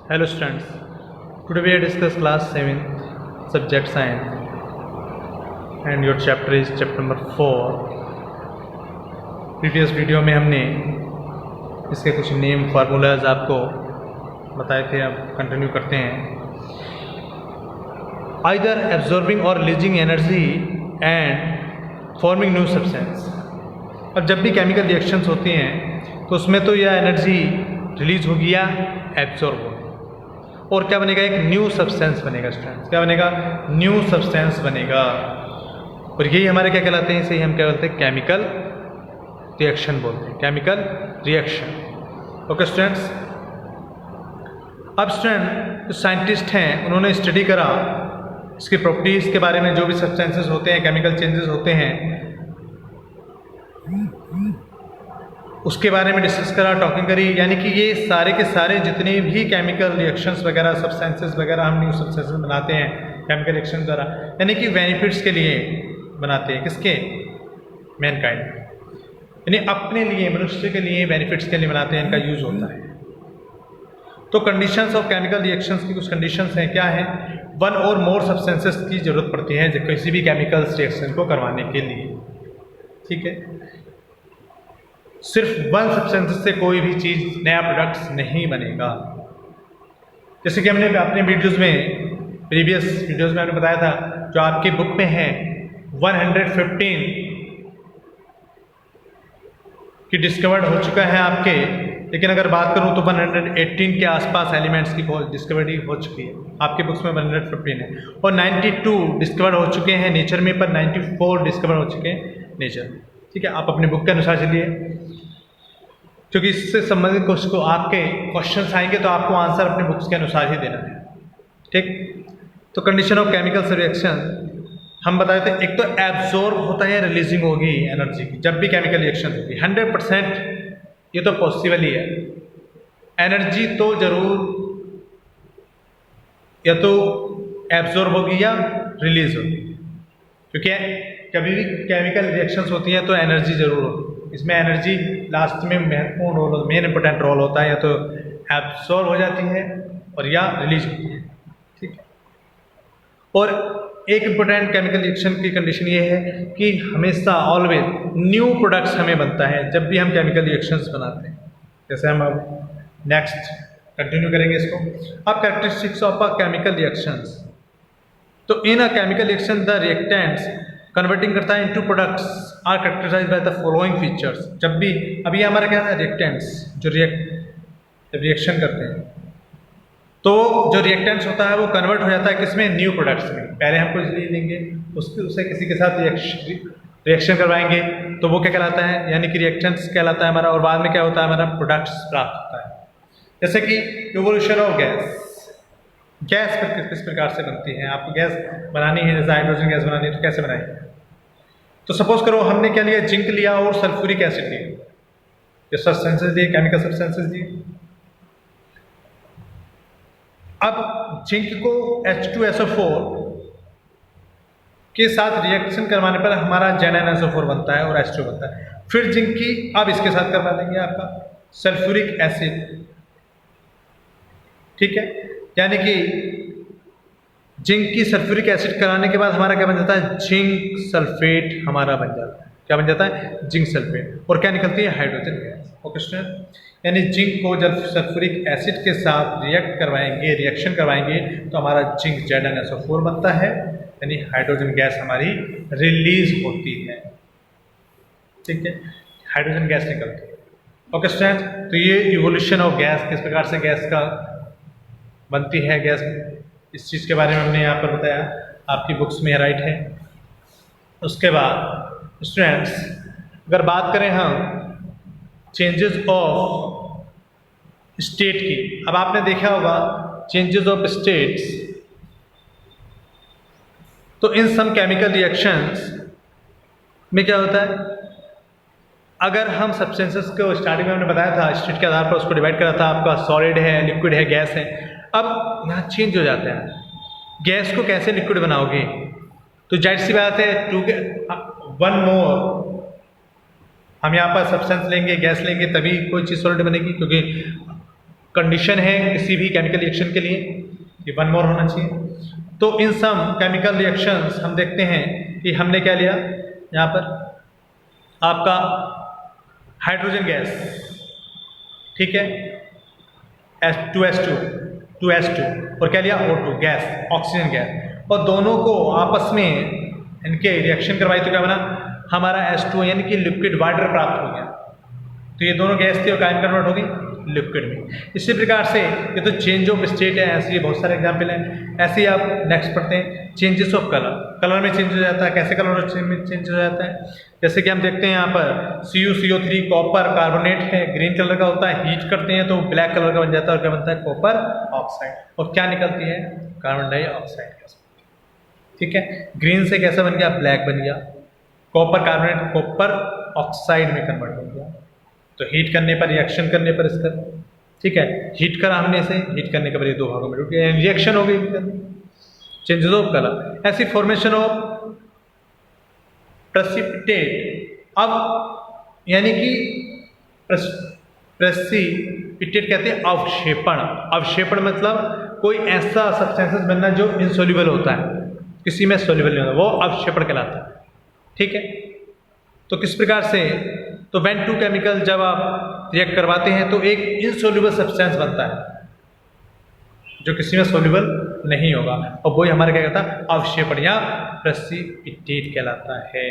Hello students, today we discuss class 7 subject science and your chapter is chapter number 4. Previous video में हमने इसके कुछ name formulas आपको बताए थे, अब कंटिन्यू करते हैं. आइदर एब्जॉर्बिंग और releasing energy and forming new substance. अब जब भी केमिकल रिएक्शंस होती हैं तो उसमें तो यह एनर्जी रिलीज होगी या एब्जॉर्ब होगी और क्या बनेगा, एक न्यू सब्सटेंस बनेगा. स्टूडेंट्स क्या बनेगा, न्यू सब्सटेंस बनेगा. और यही हमारे क्या कहलाते हैं, इसे हम क्या बोलते हैं, केमिकल रिएक्शन बोलते हैं, केमिकल रिएक्शन. Okay students. अब स्टूडेंट जो साइंटिस्ट हैं उन्होंने स्टडी करा इसकी प्रॉपर्टीज़ के बारे में, जो भी सब्सटेंसेस होते हैं, केमिकल चेंजेस होते हैं, उसके बारे में डिस्कस करा, टॉकिंग करी. यानी कि ये सारे के सारे जितने भी केमिकल रिएक्शंस वगैरह, सब्सटेंसेस वगैरह हम न्यू सब्सटेंसेस बनाते हैं केमिकल रिएक्शन द्वारा, यानी कि बेनिफिट्स के लिए बनाते हैं. किसके, मैनकाइंड, यानी अपने लिए, मनुष्य के लिए बेनिफिट्स के लिए बनाते हैं, इनका यूज होता है. तो कंडीशंस ऑफ केमिकल रिएक्शंस की कुछ कंडीशंस हैं. क्या है, वन और मोर सब्सटेंसेस की ज़रूरत पड़ती है किसी भी केमिकल रिएक्शन को करवाने के लिए. ठीक है, सिर्फ वन सब्सटेंस से कोई भी चीज़, नया प्रोडक्ट्स नहीं बनेगा. जैसे कि हमने अपने वीडियोस में, प्रीवियस वीडियोस में हमने बताया था, जो आपकी बुक में है 115 की डिस्कवर्ड हो चुका है आपके, लेकिन अगर बात करूं तो 118 के आसपास एलिमेंट्स की डिस्कवरी हो चुकी है. आपकी बुक्स में 115 है और 92 डिस्कवर्ड हो चुके हैं नेचर में, पर 94 डिस्कवर हो चुके हैं नेचर में. ठीक है, आप अपने बुक के अनुसार चलिए, क्योंकि इससे संबंधित कुछ को आपके क्वेश्चंस आएंगे तो आपको आंसर अपने बुक्स के अनुसार ही देना है. ठीक, तो कंडीशन ऑफ केमिकल रिएक्शन हम बताए थे, एक तो एब्जॉर्ब होता है, रिलीजिंग होगी एनर्जी की जब भी केमिकल रिएक्शन होगी. 100% ये तो पॉसिबल ही है. एनर्जी तो जरूर या तो एब्जॉर्ब होगी या रिलीज होगी, क्योंकि कभी भी केमिकल रिएक्शंस होती हैं तो एनर्जी जरूर होती है. इसमें एनर्जी लास्ट में महत्वपूर्ण रोल, मेन इंपॉर्टेंट रोल होता है, या तो एब्सॉर्ब हो जाती है और या रिलीज होती है. ठीक है, और एक इंपॉर्टेंट केमिकल रिएक्शन की कंडीशन ये है कि हमेशा ऑलवेज न्यू प्रोडक्ट्स हमें बनता है जब भी हम केमिकल रिएक्शंस बनाते हैं. जैसे हम अब नेक्स्ट कंटिन्यू करेंगे इसको. अब characteristics of a chemical reactions. तो in a chemical reaction the reactants converting करता है into products are characterized by the following features. जब भी अभी हमारा क्या है, रिएक्टेंट्स जो रिएक्शन करते हैं, तो जो रिएक्टेंट्स होता है वो कन्वर्ट हो जाता है किसमें, न्यू प्रोडक्ट्स में. पहले हम कुछ ले लेंगे, उससे किसी के साथ रिएक्शन करवाएंगे तो वो क्या कहलाता है, यानी कि रिएक्टेंट्स कहलाता है हमारा, और बाद में क्या होता है, हमारा प्रोडक्ट्स प्राप्त होता है. जैसे कि इवोल्यूशन ऑफ गैस. गैस किस प्रकार से बनती है, आपको गैस बनानी है, जैसे हाइड्रोजन गैस बनानी है तो कैसे बनाएंगे. तो सपोज करो हमने क्या लिया, जिंक लिया और सल्फ्यूरिक एसिड लिया, ये सब्सटेंसेस दिए, केमिकल सब्सटेंसेस दिए. अब जिंक को H2SO4 के साथ रिएक्शन करवाने पर हमारा ZnSO4 बनता है और H2 बनता है. फिर जिंक की अब इसके साथ करवा देंगे आपका सल्फ्यूरिक एसिड. ठीक है, यानी कि जिंक की सल्फ्यूरिक एसिड कराने के बाद हमारा क्या बन जाता है, जिंक सल्फेट हमारा बन जाता है. क्या बन जाता है, जिंक सल्फेट. और क्या निकलती है, हाइड्रोजन गैस. ओके स्टूडेंट, यानी जिंक को जब सल्फ्यूरिक एसिड के साथ रिएक्शन करवाएंगे तो हमारा जिंक ZnSO4 बनता है, यानी हाइड्रोजन गैस हमारी रिलीज होती है. ठीक है, हाइड्रोजन गैस निकलती है. ओके स्टूडेंट, तो ये इवोल्यूशन ऑफ गैस, किस प्रकार से गैस का बनती है गैस, इस चीज़ के बारे में हमने यहाँ पर बताया, आपकी बुक्स में राइट है. उसके बाद स्टूडेंट्स अगर बात करें हम चेंजेस ऑफ स्टेट की, अब आपने देखा होगा चेंजेस ऑफ स्टेट्स. तो इन सम केमिकल रिएक्शंस में क्या होता है, अगर हम सब्सटेंसेस को स्टार्टिंग में हमने बताया था, स्टेट के आधार पर उसको डिवाइड करा था, आपका सॉलिड है, लिक्विड है, गैस है. अब यहाँ चेंज हो जाता है. गैस को कैसे लिक्विड बनाओगे, तो जाहिर सी बात है, 1 मोर हम यहाँ पर सब्सटेंस लेंगे, गैस लेंगे, तभी कोई चीज़ सॉलिड बनेगी, क्योंकि कंडीशन है किसी भी केमिकल रिएक्शन के लिए कि वन मोर होना चाहिए। तो इन सम केमिकल रिएक्शंस हम देखते हैं कि हमने क्या लिया यहाँ पर आपका हाइड्रोजन गैस, ठीक है, H2S2 और क्या लिया O2 गैस, ऑक्सीजन गैस, और दोनों को आपस में इनके रिएक्शन करवाई तो क्या बना हमारा H2 यानी कि लिक्विड वाटर प्राप्त हो गया। तो ये दोनों गैस थी और क्या कन्वर्ट हो गई लिक्विड में। इसी प्रकार से ये तो चेंज ऑफ स्टेट है, ऐसे ये बहुत सारे एग्जाम्पल हैं। ऐसे ही आप नेक्स्ट पढ़ते हैं चेंजेस ऑफ कलर, कलर में चेंज हो जाता है। कैसे कलर में चेंज हो जाता है, जैसे कि हम देखते हैं यहाँ पर CuCO3 कॉपर कार्बोनेट है, ग्रीन कलर का होता है, हीट करते हैं तो ब्लैक कलर का बन जाता है और क्या बनता है कॉपर ऑक्साइड, और क्या निकलती है कार्बन डाइऑक्साइड गैस, ठीक है। ग्रीन से कैसा बन गया ब्लैक बन गया, कॉपर कार्बोनेट कॉपर ऑक्साइड में कन्वर्ट हो गया। तो हीट करने पर रिएक्शन करने पर इसका, ठीक है, हीट करा हमने से, हीट करने के बाद ये दो भागों में टूट गया, रिएक्शन हो गई, चेंजेस ऑफ कलर। ऐसी फॉर्मेशन ऑफ प्रेसिपिटेट, अब यानी कि प्रेसिपिटेट कहते हैं अवक्षेपण। अवक्षेपण मतलब कोई ऐसा सब्सटेंसेस बनना जो इनसोल्यूबल होता है, किसी में सोल्यूबल नहीं होता, वो अवक्षेपण कहलाता है, ठीक है। तो किस प्रकार से, तो व्हेन टू केमिकल जब आप रिएक्ट करवाते हैं तो एक इनसोल्यूबल सब्सटेंस बनता है जो किसी में सोल्यूबल नहीं होगा, और वही हमारा क्या कहता है अवक्षेपण या प्रेसिपिटेट कहलाता है।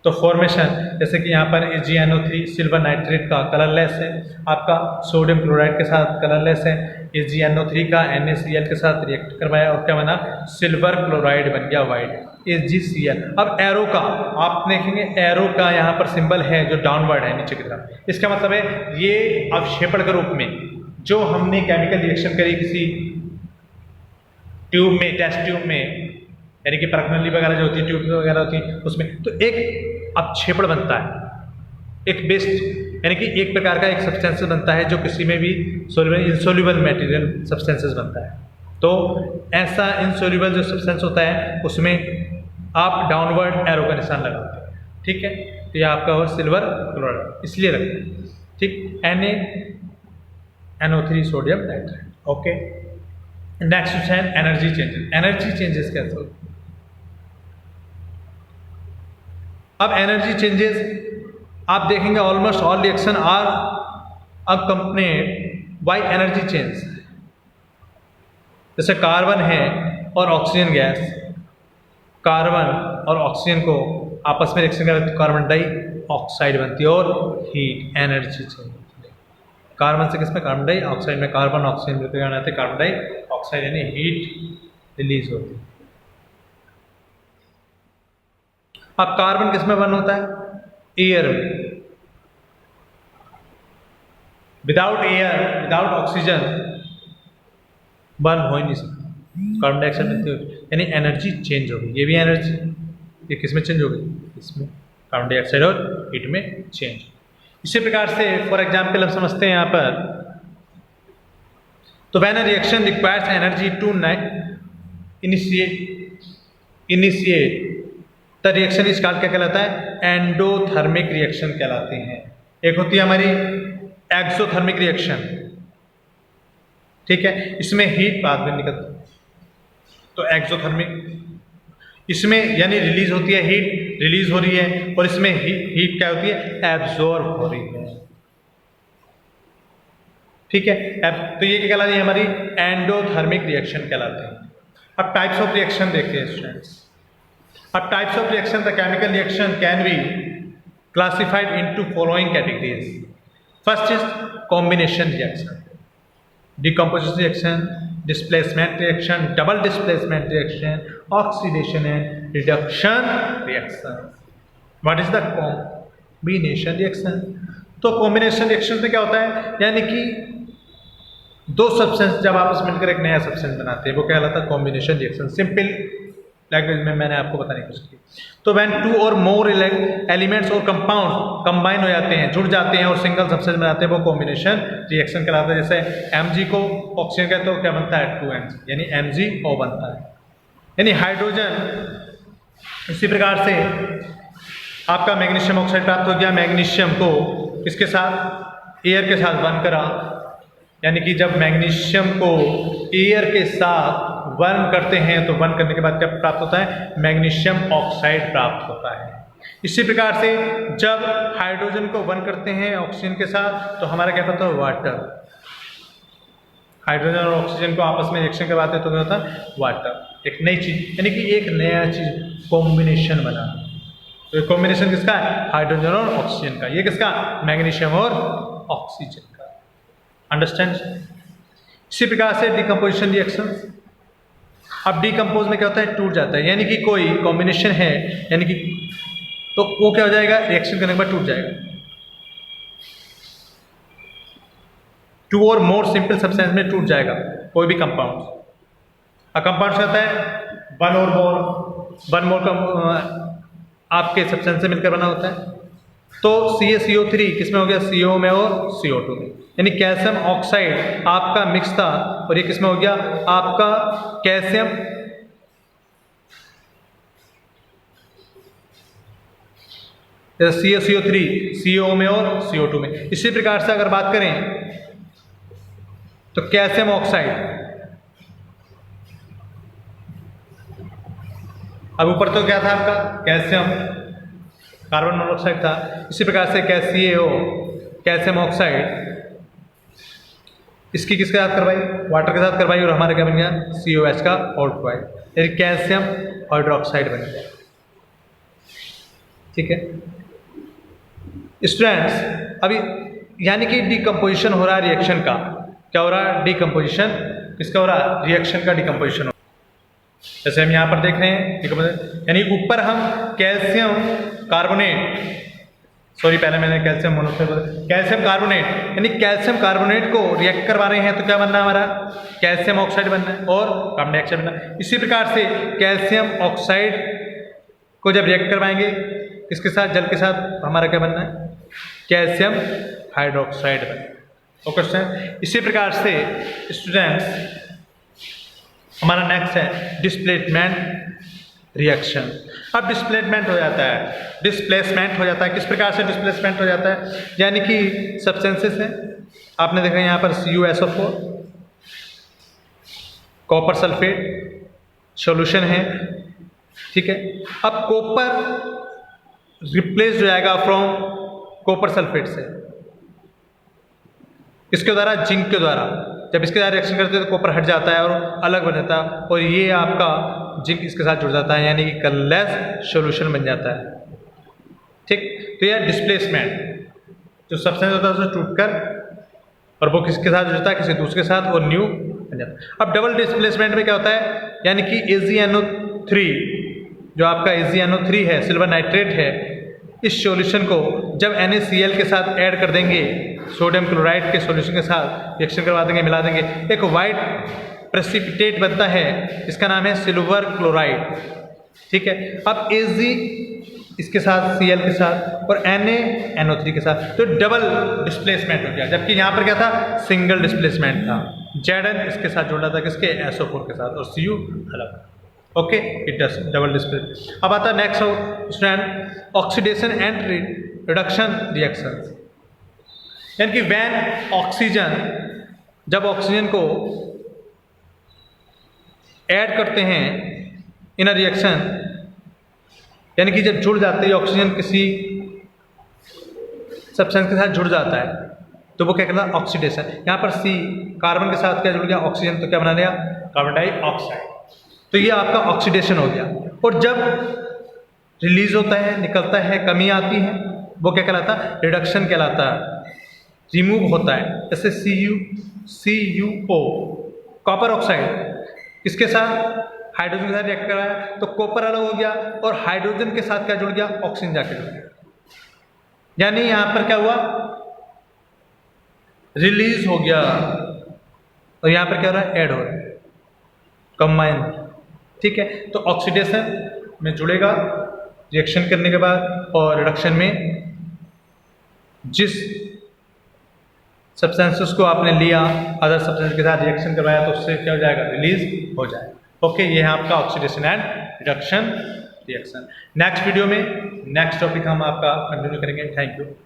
तो फॉर्मेशन जैसे कि यहाँ पर AgNO3 सिल्वर नाइट्रेट का कलरलेस है, आपका सोडियम क्लोराइड के साथ कलरलेस है, AgNO3 का NaCl के साथ रिएक्ट करवाया और क्या बना सिल्वर क्लोराइड बन गया वाइट AgCl। अब एरो का आप देखेंगे, एरो का यहाँ पर सिंबल है जो डाउनवर्ड है नीचे की तरफ, इसका मतलब है ये अवक्षेपण के रूप में जो हमने केमिकल रिएक्शन करी किसी ट्यूब में, टेस्ट ट्यूब में, यानी कि परखनली वगैरह जो होती है ट्यूब वगैरह होती है उसमें, तो एक अवक्षेपण बनता है, एक बेस्ट यानी कि एक प्रकार का एक सब्सटेंस बनता है जो किसी में भी सोल्यूबल इनसोल्यूबल मटेरियल सब्सटेंसेस बनता है। तो ऐसा इनसोल्यूबल जो सब्सटेंस होता है उसमें आप डाउनवर्ड एरो का निशान लगाते हैं, ठीक है। तो ये आपका हो सिल्वर क्लोराइड इसलिए रखते हैं, ठीक, NaNO3 sodium nitrate, okay. Next है एनर्जी चेंजेस। एनर्जी चेंजेस कैसे होते हैं? अब एनर्जी चेंजेस आप देखेंगे almost all reaction are accompanied by energy change. जैसे कार्बन है और ऑक्सीजन गैस, कार्बन और ऑक्सीजन को आपस में रिएक्शन करते तो कार्बन डाइऑक्साइड बनती है और हीट एनर्जी चेंज होती है। कार्बन से किसमें कार्बन डाइऑक्साइड में, कार्बन ऑक्सीजन मिलकर बनाते कार्बन डाइऑक्साइड यानी हीट रिलीज होती है। अब कार्बन किसमें बर्न होता है? एयर में। Without air, without oxygen burn हो ही नहीं सकता, कार्बन डाइऑक्साइड बनती है, यानी एनर्जी चेंज हो गई। ये भी एनर्जी, ये किसमें चेंज हो गई? इसमें, कार्बन डाइऑक्साइड और हीट में चेंज। इसी प्रकार से फॉर एग्जाम्पल हम समझते हैं यहाँ पर, तो when a reaction requires energy to initiate the reaction is call क्या कहलाता है? एंडोथर्मिक रिएक्शन कहलाते हैं। एक होती है हमारी एक्सोथर्मिक रिएक्शन, ठीक है, इसमें हीट बाद में निकलती है। तो एक्सोथर्मिक इसमें यानी रिलीज होती है, हीट रिलीज हो रही है, और इसमें हीट क्या होती है? एब्जॉर्ब हो रही है, ठीक है। तो ये क्या कहलाती है? हमारी एंडोथर्मिक रिएक्शन कहलाते हैं। अब टाइप्स ऑफ रिएक्शन देखते हैं स्टूडेंट्स। अब types of reaction, the chemical reaction can be classified into following categories. First is combination reaction, decomposition reaction, displacement reaction, double displacement reaction, oxidation and reduction reaction. What is the combination reaction? तो combination reaction में क्या होता है? यानी कि दो substance जब आपस में मिलकर एक नया सब्सटेंस बनाते हैं, वो क्या कहलाता है? Combination reaction. सिंपल लैंग्वेज में मैंने आपको बताने की कोशिश की। तो व्हेन टू और मोर एलिमेंट्स और कंपाउंड कंबाइन हो जाते हैं, जुड़ जाते हैं और सिंगल सब्सटेंस बनाते हैं, वो कॉम्बिनेशन रिएक्शन कहलाता है। जैसे Mg को ऑक्सीजन कहते हो, क्या बनता है? 2Mg, यानी MgO बनता है, यानी हाइड्रोजन। इसी प्रकार से आपका मैग्नीशियम ऑक्साइड प्राप्त हो गया। मैग्नीशियम को किसके साथ? एयर के साथ बर्न करा, यानी कि जब मैग्नीशियम को एयर के साथ बर्न करते हैं तो बर्न करने के बाद क्या प्राप्त होता है, मैग्नीशियम ऑक्साइड प्राप्त होता है। इसी प्रकार से जब हाइड्रोजन को बर्न करते हैं ऑक्सीजन के साथ तो हमारा क्या होता है, वाटर। हाइड्रोजन और ऑक्सीजन को आपस में रिएक्शन करवाते हैं तो क्या होता है, वाटर। एक नई चीज, यानी कि एक नया चीज कॉम्बिनेशन बना। तो ये कॉम्बिनेशन किसका है, हाइड्रोजन और ऑक्सीजन का। ये किसका, मैग्नीशियम और ऑक्सीजन का। अंडरस्टैंड। इसी प्रकार से डिकम्पोजिशन रिएक्शन। अब डिकम्पोज में क्या होता है, टूट जाता है, यानी कि कोई कॉम्बिनेशन है, यानी कि तो वो क्या हो जाएगा, रिएक्शन करने के बाद टूट जाएगा। टू और मोर सिंपल सब्सटेंस में टूट जाएगा कोई भी कंपाउंड। कंपाउंड क्या होता है, वन मोर आपके सब्सटेंस से मिलकर बना होता है। तो CaCO3 किसमें हो गया, CO में और CO2 में, यानी कैल्शियम ऑक्साइड आपका मिक्स था और ये किसमें हो गया, आपका कैल्शियम CaCO3 CO में और CO2 में। इसी प्रकार से अगर बात करें तो कैल्शियम ऑक्साइड, अब ऊपर तो क्या था आपका, कैल्शियम कार्बन मोनोऑक्साइड था। इसी प्रकार से CaCO कैल्शियम ऑक्साइड इसकी किसके साथ करवाई, वाटर के साथ करवाई और हमारा क्या बन गया, COH का ऑल्कोहाइड, यानी कैल्शियम हाइड्रोक्साइड बन गया। ठीक है स्टूडेंट्स, अभी यानी कि डिकम्पोजिशन हो रहा है रिएक्शन का। क्या हो रहा है, डिकम्पोजिशन किसका हो रहा है, रिएक्शन का डिकम्पोजिशन हो। जैसे हम यहाँ पर देख रहे हैं, यानी ऊपर हम कैल्शियम कार्बोनेट, सॉरी पहले मैंने कैल्शियम मोनोऑक्साइड, कैल्शियम कार्बोनेट, यानी कैल्शियम कार्बोनेट को रिएक्ट करवा रहे हैं तो क्या बनना है हमारा, कैल्शियम ऑक्साइड बनना है और कार्बन डाइऑक्साइड बनना है। इसी प्रकार से कैल्शियम ऑक्साइड को जब रिएक्ट करवाएंगे किसके साथ, जल के साथ, हमारा क्या बनना है, कैल्शियम हाइड्रोक्साइड बनना है। ओके स्टूडेंट, इसी प्रकार से स्टूडेंट्स हमारा नेक्स्ट है डिस्प्लेसमेंट रिएक्शन। अब डिस्प्लेसमेंट हो जाता है, डिस्प्लेसमेंट हो जाता है, किस प्रकार से डिस्प्लेसमेंट हो जाता है, यानी कि सब्सटेंसेस हैं, आपने देखा यहाँ पर CuSO4, कॉपर सल्फेट सॉल्यूशन है। ठीक है, अब कॉपर रिप्लेस हो जाएगा फ्रॉम कॉपर सल्फेट से, इसके द्वारा जिंक के द्वारा। जब इसके साथ रिएक्शन करते हैं तो कॉपर हट जाता है और अलग बन जाता है और ये आपका जिंक इसके साथ जुड़ जाता है, यानी कि कलरलेस सॉल्यूशन बन जाता है। ठीक, तो यह डिस्प्लेसमेंट, जो सब्सटेंस होता है उसे टूटकर और वो किसके साथ जुड़ता है, किसी दूसरे के साथ और न्यू बन जाता है। अब डबल डिस्प्लेसमेंट में क्या होता है, यानी कि AgNO3, जो आपका AgNO3 है, सिल्वर नाइट्रेट है, इस सॉल्यूशन को जब NaCl के साथ ऐड कर देंगे, सोडियम क्लोराइड के सॉल्यूशन के साथ रिएक्शन करवा देंगे, मिला देंगे, एक वाइट प्रेसिपिटेट बनता है, इसका नाम है सिल्वर क्लोराइड। ठीक है, अब Ag इसके साथ Cl के साथ और NaNO3 के साथ, तो डबल डिस्प्लेसमेंट हो गया। जबकि यहाँ पर क्या था, सिंगल डिस्प्लेसमेंट था, Zn इसके साथ जुड़ा था किसके, SO4 के साथ और Cu अलग। Okay, it does double displace. अब आता है next student oxidation and reduction reactions, यानी कि व्हेन ऑक्सीजन, जब ऑक्सीजन को ऐड करते हैं इन अ रिएक्शन, यानी कि जब जुड़ जाते हैं ऑक्सीजन किसी सब्सटेंस के साथ जुड़ जाता है तो वो क्या कहता है, ऑक्सीडेशन। यहाँ पर C कार्बन के साथ क्या जुड़ गया, ऑक्सीजन, तो क्या बना लिया, कार्बन डाइऑक्साइड। तो ये आपका ऑक्सीडेशन हो गया। और जब रिलीज होता है, निकलता है, कमी आती है, वो क्या कहलाता है, रिडक्शन कहलाता है, रिमूव होता है। जैसे CuO कॉपर ऑक्साइड, इसके साथ हाइड्रोजन के साथ रिएक्ट कराया तो कॉपर अलग हो गया और हाइड्रोजन के साथ क्या जुड़ गया, ऑक्सीजन जाके जुड़ गया, यानी यहां पर क्या हुआ, रिलीज हो गया और यहां पर क्या हो रहा है, ऐड हो रहा है, कंबाइन। ठीक है, तो ऑक्सीडेशन में जुड़ेगा रिएक्शन करने के बाद और रिडक्शन में जिस सब्सटेंसेस को आपने लिया अदर सब्सटेंस के साथ रिएक्शन करवाया तो उससे क्या हो जाएगा, रिलीज हो जाएगा। ओके, ये है आपका oxidation and reduction reaction. Next video में नेक्स्ट टॉपिक हम आपका कंटिन्यू करेंगे। Thank you.